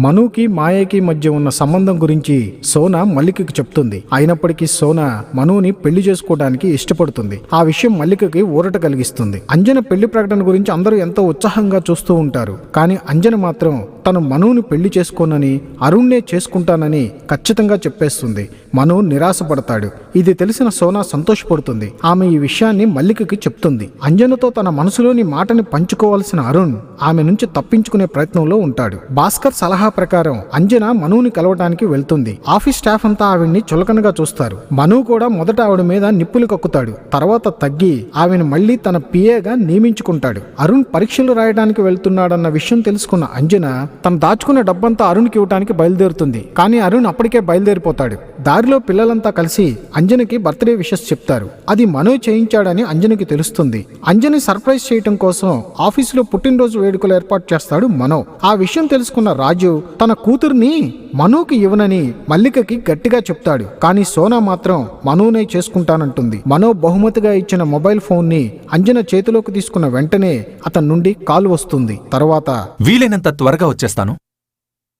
మనుకి మాయకి మధ్య ఉన్న సంబంధం గురించి సోనా మల్లికకి చెప్తుంది. అయినప్పటికీ సోనా మనుని పెళ్లి చేసుకోవడానికి ఇష్టపడుతుంది. ఆ విషయం మల్లికకి ఊరట కలిగిస్తుంది. అంజన పెళ్లి ప్రకటన గురించి అందరూ ఎంతో ఉత్సాహంగా చూస్తూ ఉంటారు. కానీ అంజన మాత్రం తను మనుని పెళ్లి చేసుకోనని, అరుణ్నే చేసుకుంటానని ఖచ్చితంగా చెప్పేస్తుంది. మను నిరాశపడతాడు. ఇది తెలిసిన సోనా సంతోషపడుతుంది. ఆమె ఈ విషయాన్ని మల్లికకి చెప్తుంది. అంజనతో తన మనసులోని మాటని పంచుకోవాల్సిన అరుణ్ ఆమె నుంచి తప్పించుకునే ప్రయత్నంలో ఉంటాడు. భాస్కర్ సలహా ప్రకారం అంజన మనుని కలవటానికి వెళ్తుంది. ఆఫీస్ స్టాఫ్ అంతా ఆవిడ్ని చులకనగా చూస్తారు. మను కూడా మొదట ఆవిడ మీద నిప్పులు కక్కుతాడు. తర్వాత తగ్గి ఆమెను మళ్లీ తన పిఏగా నియమించుకుంటాడు. అరుణ్ పరీక్షలు రాయడానికి వెళ్తున్నాడన్న విషయం తెలుసుకున్న అంజన తను దాచుకున్న డబ్బంతా అరుణ్కి ఇవ్వడానికి బయలుదేరుతుంది. కానీ అరుణ్ అప్పటికే బయలుదేరిపోతాడు. దారిలో పిల్లలంతా కలిసి అంజనకి బర్త్డే విషెస్ చెప్తారు. అది మను చేయించాడని అంజనకి తెలుస్తుంది. అంజని సర్ప్రైజ్ చేయటం కోసం ఆఫీసులో పుట్టినరోజు వేడుకలు ఏర్పాటు చేస్తాడు మనో. ఆ విషయం తెలుసుకున్న రాజు తన కూతుర్ని మనుకి ఇవ్వనని మల్లికకి గట్టిగా చెప్తాడు. కానీ సోనా మాత్రం మనునే చేసుకుంటానంటుంది. మనో బహుమతిగా ఇచ్చిన మొబైల్ ఫోన్ ని అంజన చేతిలోకి తీసుకున్న వెంటనే అతని నుండి కాల్ వస్తుంది. తర్వాత వీలైనంత త్వరగా వచ్చేస్తాను.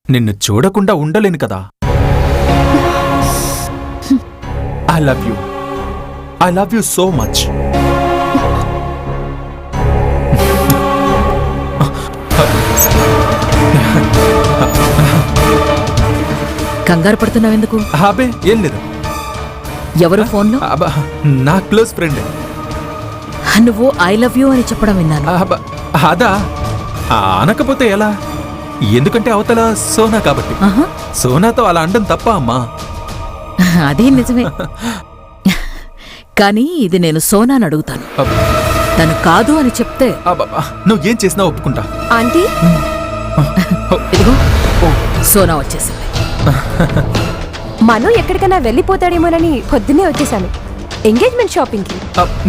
నిన్ను చూడకుండా ఉండలేను కదా. I love you so much. కంగారు పడుతున్నావెందుకు? అబే ఏం లేదు. ఎవరు ఫోన్లో? నా క్లోజ్ ఫ్రెండ్. నువ్వు ఐ లవ్ యూ అని చెప్పడం విన్నాను. అదా అనకపోతే ఎలా? ఎందుకంటే అవతల సోనా కాబట్టి. సోనాతో అలా అండం తప్ప అమ్మా. అదే నిజమే. కానీ ఇది నేను సోనాని అడుగుతాను. తను కాదు అని చెప్తే నువ్వేం చేసినా ఒప్పుకుంటా. ఆంటీ, ఇదిగో సోనా వచ్చేసింది. మను ఎక్కడికైనా వెళ్ళిపోతాడేమోనని పొద్దున్నే వచ్చేసాను ఎంగేజ్మెంట్ షాపింగ్ కి.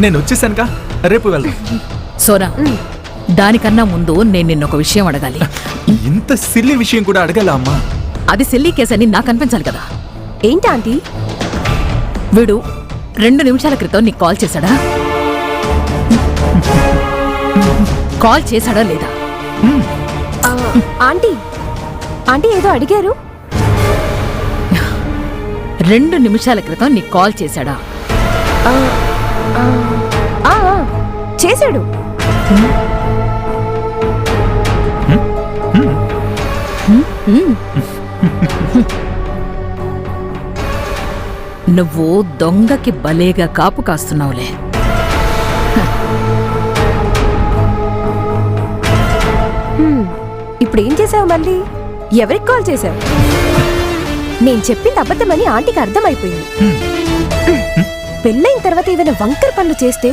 నేను వచ్చేసానుగా, రేపు వెళ్దాం. సోనా, దానికన్నా ముందు నేను నిన్నొక విషయం అడగాలి. ఇంత సిల్లీ విషయం కూడా అడగాల అమ్మా? అది సిల్లీ కేసు అని నాకు అనిపించాలి కదా. ఏంటి ఆంటీ? వీడు 2 నిమిషాల క్రితం నీకు కాల్ చేశాడా? కాల్ చేశాడా లేదా? ఆంటీ ఆంటీ ఏదో అడిగారు. 2 నిమిషాల క్రితం నీకు కాల్ చేశాడా? చేశాడు. నువ్వు దొంగకి భలేగా కాపు కాస్తున్నావులే. ఇప్పుడేం చేసావు? మళ్ళీ ఎవరికి కాల్ చేశావు? నేను చెప్పింది అబద్ధమని ఆంటీకి అర్థమైపోయింది. పెళ్ళైన తర్వాత ఏదైనా వంకర పనులు చేస్తే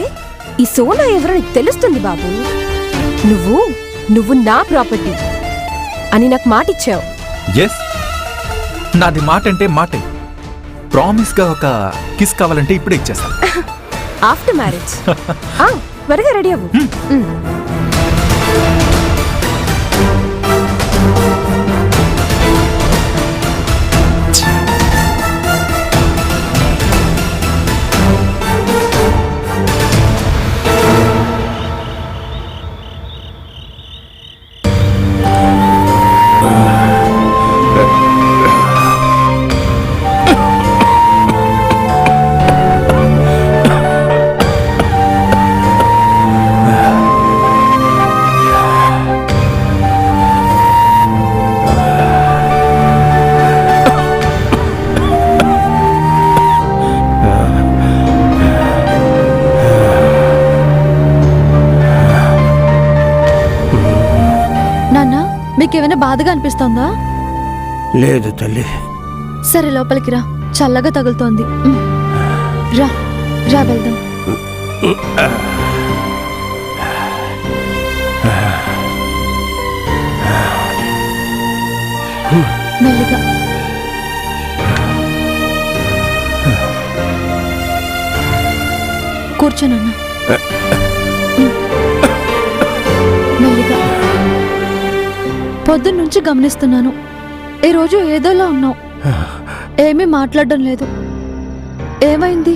ఈ సోనా ఎవరో నీకు తెలుస్తుంది బాబు. నువ్వు నా ప్రాపర్టీ అని నాకు మాట ఇచ్చావు. ఎస్, నాది మాట అంటే మాటే. ప్రామిస్ గా ఒక కిస్ కావాలంటే ఇప్పుడే ఇచ్చేస్తాను. After marriage. త్వరగా రెడీ అవ్వు. మీకేమైనా బాధగా అనిపిస్తోందా? లేదు తల్లి. సరే లోపలికి రా, చల్లగా తగులుతోంది. రా రా వెళ్దాం. మెల్లిగా. కూర్చోనన్నా. మెల్లిగా. పొద్దున్నుంచి గమనిస్తున్నాను, ఈరోజు ఏదోలా ఉన్నావు. ఏమీ మాట్లాడడం లేదు. ఏమైంది?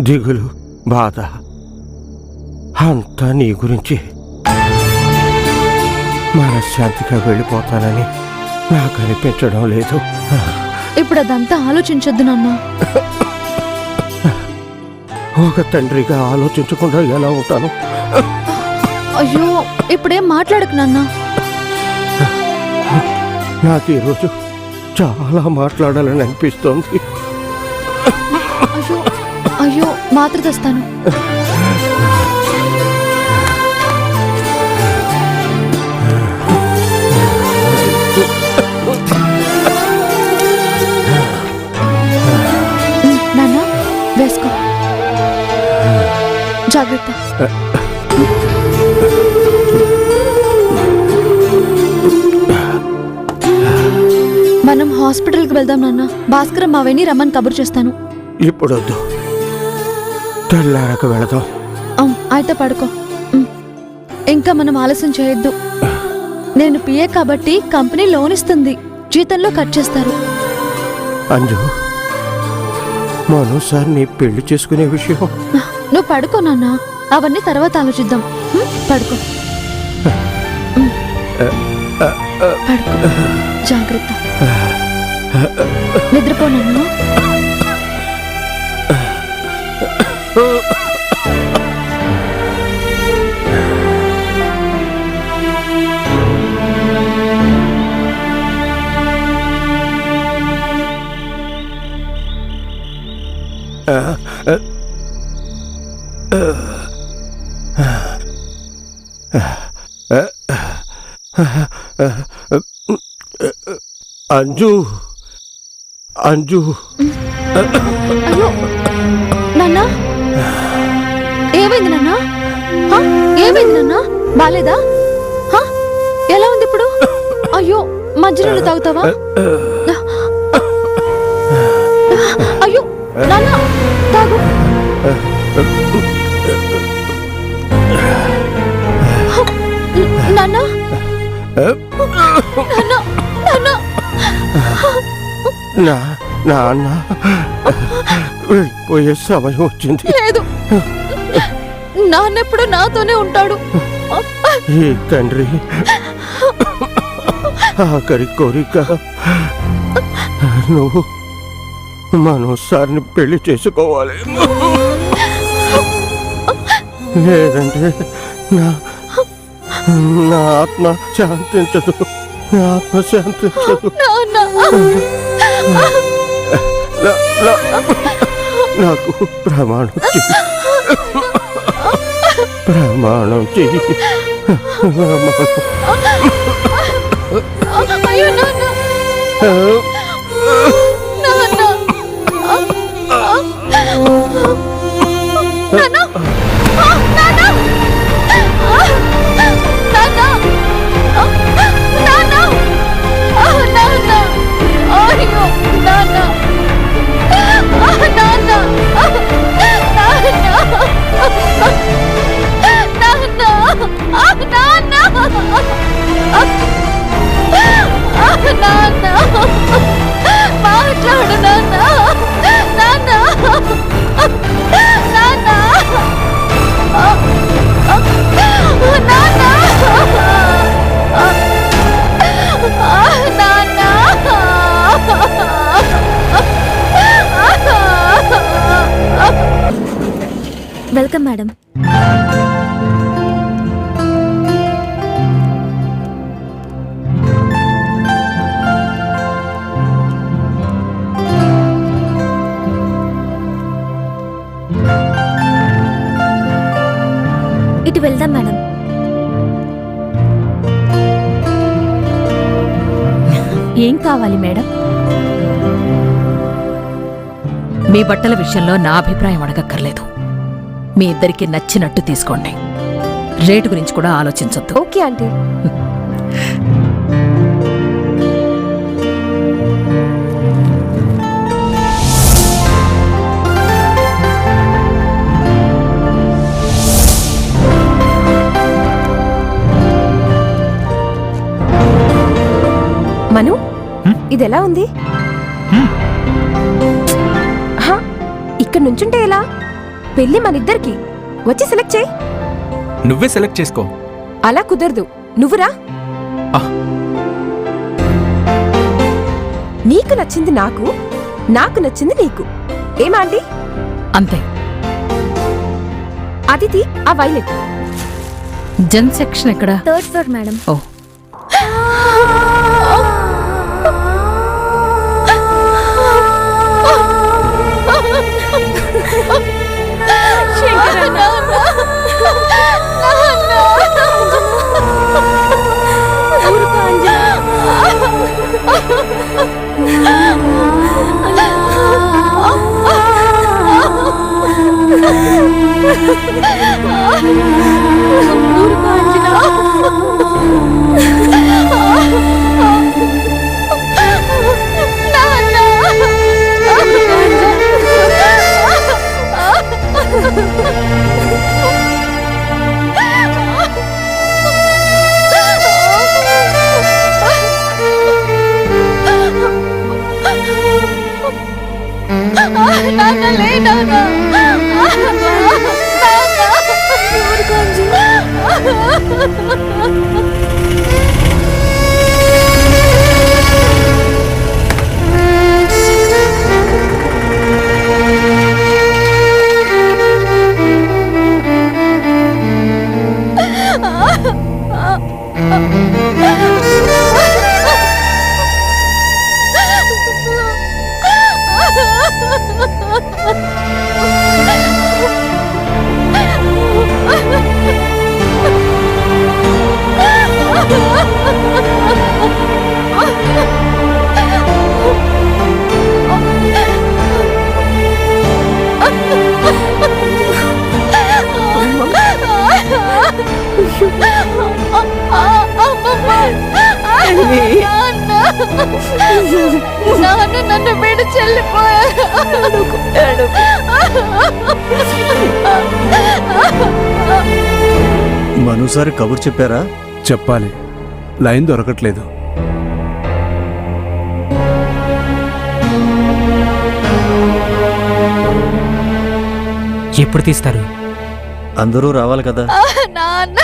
దిగులు, బాధ అంతా నీ గురించి. మనశ్శాంతిగా వెళ్ళిపోతానని నాకు అనిపించడం లేదు. ఇప్పుడు అదంతా ఆలోచించొద్దు నాన్న. ఒక తండ్రిగా ఆలోచించకుండా ఎలా ఉంటాను? అయ్యో ఇప్పుడేం మాట్లాడకు నాన్న. నాకు ఈరోజు చాలా మాట్లాడాలని అనిపిస్తోంది. అయ్యో అయ్యో మాత్ర తెస్తాను. నాన్న వేసుకో, జాగ్రత్త. మనం హాస్పిటల్కి వెళ్దాం నాన్న. భాస్కర్ మావయ్యని రమ్మని కబురు చేస్తాను. ఇప్పుడు వద్దు, తెల్లారక వెళదాం. అయితే పడుకో. ఇంకా మనం ఆలస్యం చేయొద్దు. నేను పిఏ కాబట్టి కంపెనీ లోన్ ఇస్తుంది, జీతంలో కట్ చేస్తారు. అంజు, మరోసారి నీ పెళ్లి చేసుకునే విషయం. నువ్వు పడుకో నాన్న, అవన్నీ తర్వాత ఆలోచిద్దాం. పడుకో పడుకో, జాగ్రత్త. నిద్రపో నాన్న. అంజు, అంజు. అయ్యో నాన్న, ఏమైంది నాన్న? ఏమైంది నాన్న? బాలేదా? ఎలా ఉంది ఇప్పుడు? అయ్యో మంచినీళ్ళు తాగుతావా? అయ్యో నాన్న తాగు. నాన్న నాన్న నాన్న. నాన్న వెళ్ళిపోయే సమయం వచ్చింది. లేదు, నాన్నెప్పుడు నాతోనే ఉంటాడు. ఈ తండ్రి ఆఖరి కోరిక నువ్వు మనోసారిని పెళ్లి చేసుకోవాలి. లేదంటే నా ఆత్మ శాంతించదు, నా ఆత్మ శాంతించదు. నాకు ప్రమాణం చెయ్యి, ప్రమాణం చెయ్యి. అయ్యో నాన్న, మాట్లాడు నాన్న. నాన్న నాన్న వెల్కమ్ మేడం. ఇటు వెళ్దాం మేడం. ఏం కావాలి మేడం? మీ బట్టల విషయంలో నా అభిప్రాయం అడగక్కర్లేదు. మీ ఇద్దరికి నచ్చినట్టు తీసుకోండి. రేటు గురించి కూడా ఆలోచించొద్దు. Okay aunty. మను, ఇది ఎలా ఉంది? ఇక్కడ నుంచుంటే ఎలా? పెళ్లి మనిద్దరికి. వచ్చి సెలెక్ట్ చేయి. నువ్వే సెలెక్ట్ చేసుకో. అలా కుదరదు, నువ్వురా. నీకు నచ్చింది నాకు, నాకు నచ్చింది నీకు. ఏమాండి? అంతే. అదితి, ఆ వైలెట్. జెన్ సెక్షన్ ఎక్కడ? 3rd floor madam. ఓ, నన్ను బిడ్డ చెల్లిపోయాడు. మరోసారి కబురు చెప్పారా? చెప్పాలి, లైన్ దొరకట్లేదు. ఎప్పుడు తీస్తారు? అందరూ రావాలి కదా. నాన్న,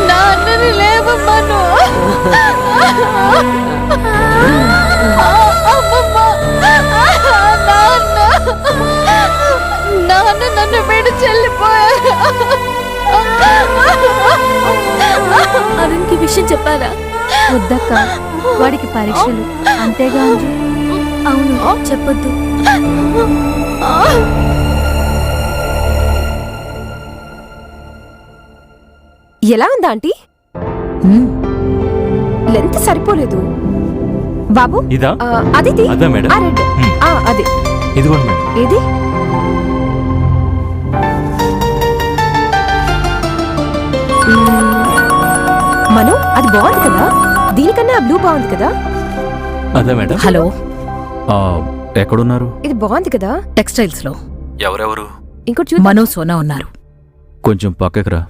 నాన్నని లేవమ్మను. అమ్మమ్మ, నాన్న నన్ను బిడ్డ చెల్లిపోయాడు. అరుణ్కి విషయం చెప్పారా? వద్దక్క, వాడికి పరీక్షలు అంతేగా. అవును, చెప్పొద్దు. ఎలా ఉందా ఆంటీ? మ్మ్. లెంత్ సరిపోలేదు. బాబు, ఇదా? అదితి, అదా మేడం? ఆ రెడ్. అదే. ఇదిగోండి మేడం. ఏది? మను, అది బాగుంది కదా? దీనికన్నా ఆ బ్లూ బాగుంది కదా? అదా మేడం? హలో, ఎక్కడున్నారు? ఇది బాగుంది కదా? టెక్స్టైల్స్ లో ఎవరెవరు? ఇంకోటి చూద్దాం. మనో, సోనా ఉన్నారు. కొంచెం పక్కకి రా,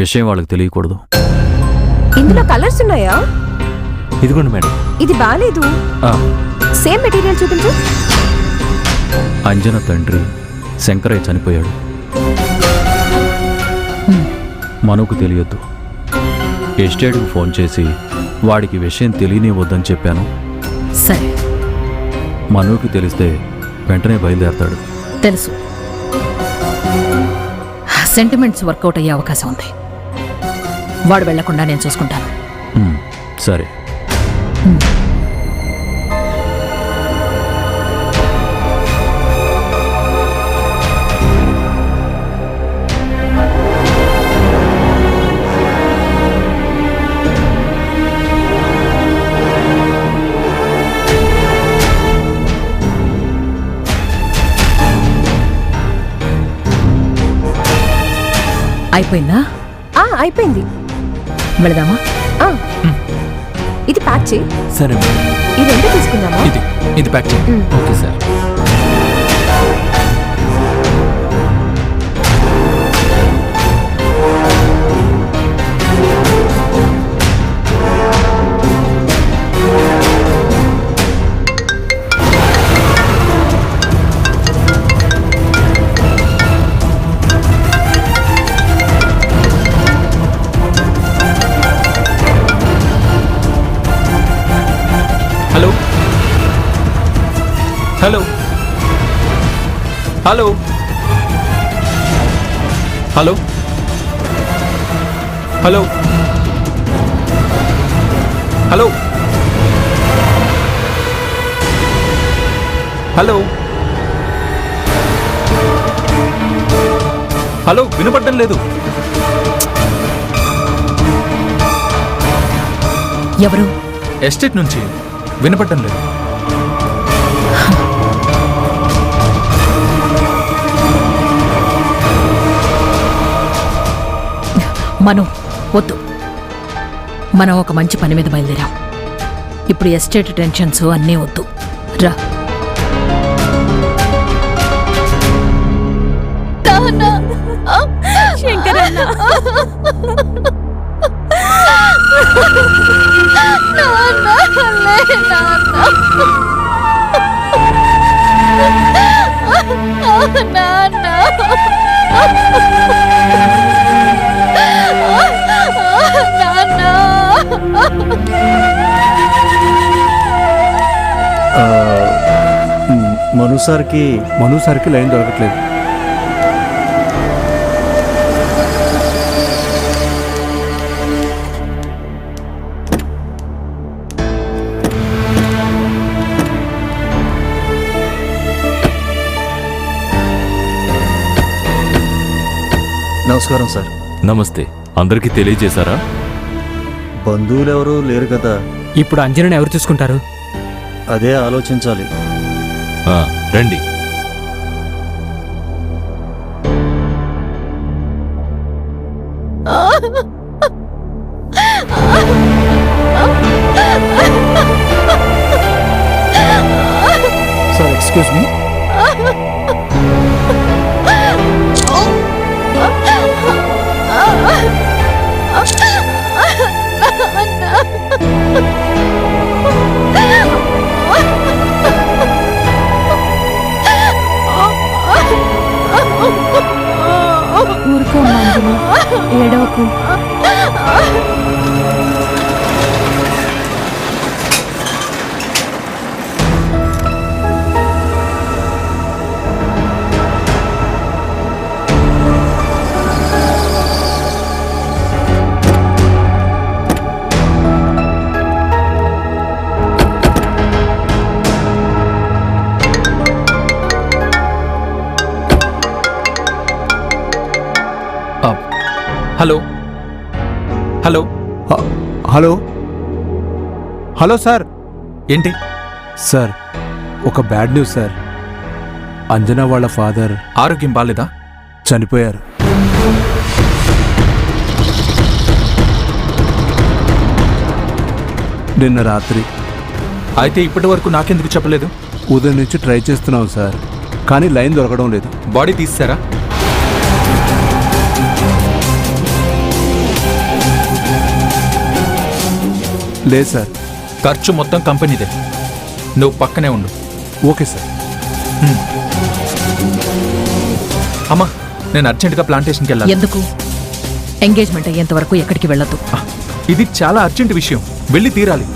విషయం వాళ్ళకి తెలియకూడదు. ఇందులో కలర్స్ ఉన్నాయా? ఇదిగోండి మేడం. ఇది బాలేదు. ఆ, సేమ్ మెటీరియల్ చూపించు. అంజన తండ్రి శంకరయ్య చనిపోయాడు. మనుకు తెలియొద్దు. ఎస్టేట్కు ఫోన్ చేసి వాడికి విషయం తెలియనివ్వద్దని చెప్పాను. సరే, మనుకి తెలిస్తే వెంటనే బయలుదేరతాడు. తెలుసు. సెంటిమెంట్స్ వర్కౌట్ అయ్యే అవకాశం ఉంది. వాడు వెళ్లకుండా నేను చూసుకుంటాను. సరే. అయిపోయిందా? అయిపోయింది. వెళదామా? ఇది ప్యాక్ చేయి. సరే మేడం. ఈ రెండు తీసుకుందామా? ఇది ప్యాక్ చేయండి. Okay sir. Hello hello hello hello hello hello hello వినపడడం లేదు. ఎవరు? ఎస్టేట్ నుంచి వినపడడం లేదు. మను, వద్దు. మనం ఒక మంచి పని మీద బయలుదేరాం. ఇప్పుడు ఎస్టేట్ టెన్షన్స్ అన్నీ వద్దు. రా. శంకరన్న మనుసారికి లైన్ దొరకట్లేదు. నమస్కారం సార్. నమస్తే. అందరికీ తెలియజేశారా? బంధువులు ఎవరు లేరు కదా. ఇప్పుడు అంజనని ఎవరు చూసుకుంటారు? అదే ఆలోచించాలి. రండి. Sir, excuse me. ఊరుకో మంజులు, ఏడవకు. Hello hello hello hello sir. ఏంటి సార్, ఒక బ్యాడ్ న్యూస్ సార్. అంజనా వాళ్ళ ఫాదర్ ఆరోగ్యం బాలేదా? చనిపోయారు. నిన్న రాత్రి. అయితే ఇప్పటి వరకు నాకెందుకు చెప్పలేదు? ఉదయం నుంచి ట్రై చేస్తున్నాం సార్, కానీ లైన్ దొరకడం లేదు. బాడీ తీసారా? లేదు సార్. ఖర్చు మొత్తం కంపెనీదే. నువ్వు పక్కనే ఉండు. Okay sir. అమ్మా, నేను అర్జెంటుగా ప్లాంటేషన్కి వెళ్ళాలి. ఎందుకు? ఎంగేజ్మెంట్ అయ్యేంత వరకు ఎక్కడికి వెళ్ళొద్దు. ఇది చాలా అర్జెంట్ విషయం, వెళ్ళి తీరాలి.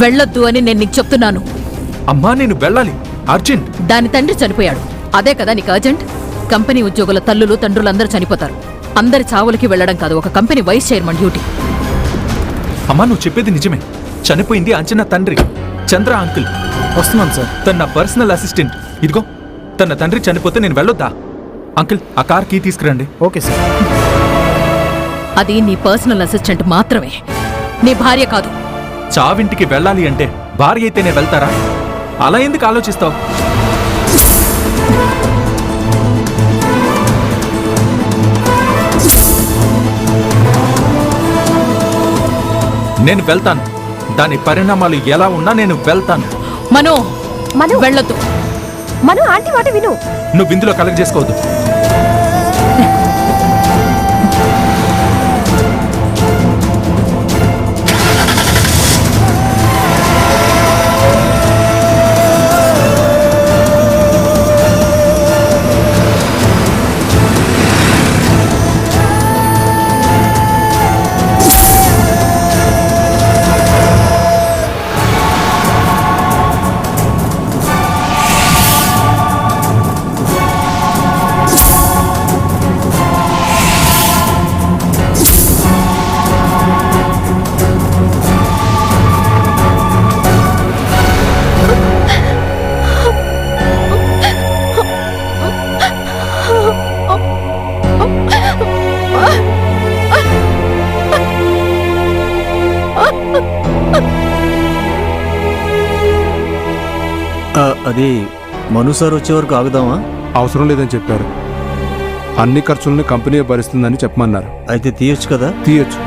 వెళ్ళొద్దు అని నేను నీకు చెప్తున్నాను. అమ్మా, నేను వెళ్ళాలి, అర్జెంట్. దాని తండ్రి చనిపోయాడు, అదే కదా నీకు అర్జెంట్? కంపెనీ ఉద్యోగుల తల్లులు తండ్రులందరూ చనిపోతారు. అందరి చావులకి వెళ్ళడం కాదు ఒక కంపెనీ వైస్ చైర్మన్ డ్యూటీ. అమ్మా, నువ్వు చెప్పేది నిజమే. చనిపోయింది అంజనా తండ్రి, చంద్ర అంకుల్. వస్తున్నాను సార్. తన నా పర్సనల్ అసిస్టెంట్. ఇదిగో, తన తండ్రి చనిపోతే నేను వెళ్ళొద్దా? అంకుల్, ఆ కార్ కీ తీసుకురండి. Okay sir. అది నీ పర్సనల్ అసిస్టెంట్ మాత్రమే, నీ భార్య కాదు. చావింటికి వెళ్ళాలి అంటే భార్య అయితేనే వెళ్తారా? అలా ఎందుకు ఆలోచిస్తావు? నేను వెళ్తాను. దాని పరిణామాలు ఎలా ఉన్నా నేను వెళ్తాను. మనో, మను వెళ్ళొద్దు. మను, ఆంటీ మాట విను. నువ్వు ఇందులో కలెక్ట్ చేసుకోవద్దు. అది మను సార్ వచ్చే వరకు ఆగుదామా? అవసరం లేదని చెప్పారు. అన్ని ఖర్చులను కంపెనీ భరిస్తుందని చెప్పమన్నారు. అయితే తీయొచ్చు కదా? తీయొచ్చు.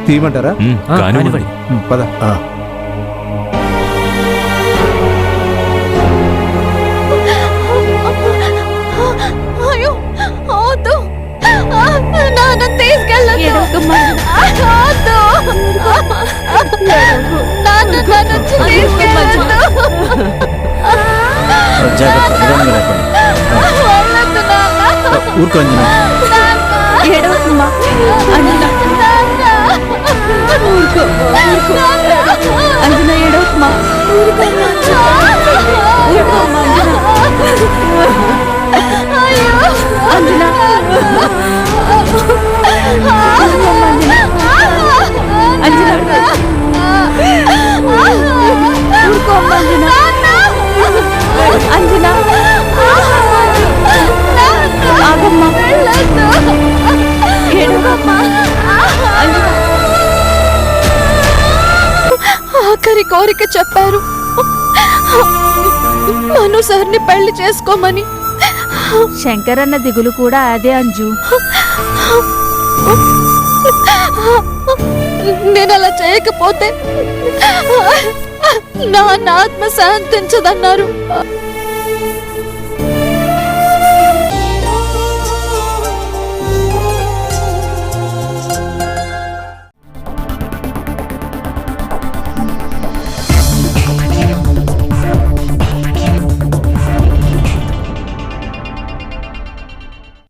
తీయమంటారా? కానివ్వండి. పద. ఆ, అయ్యో వద్దు, నాన్న తీసుకెళ్ళదు. జాగ్రత్త, నిదానంగా లేపండి. ఊరుకో అంజనా. అంజనా ఏడవమ్మా. అంజనా అంజనా ఆగమ్మా. ఆఖరి కోరిక చెప్పారు, మను సార్ని పెళ్లి చేసుకోమని. శంకరన్న దిగులు కూడా అదే అంజు. నేను అలా చేయకపోతే నా ఆత్మ శాంతించదన్నారు.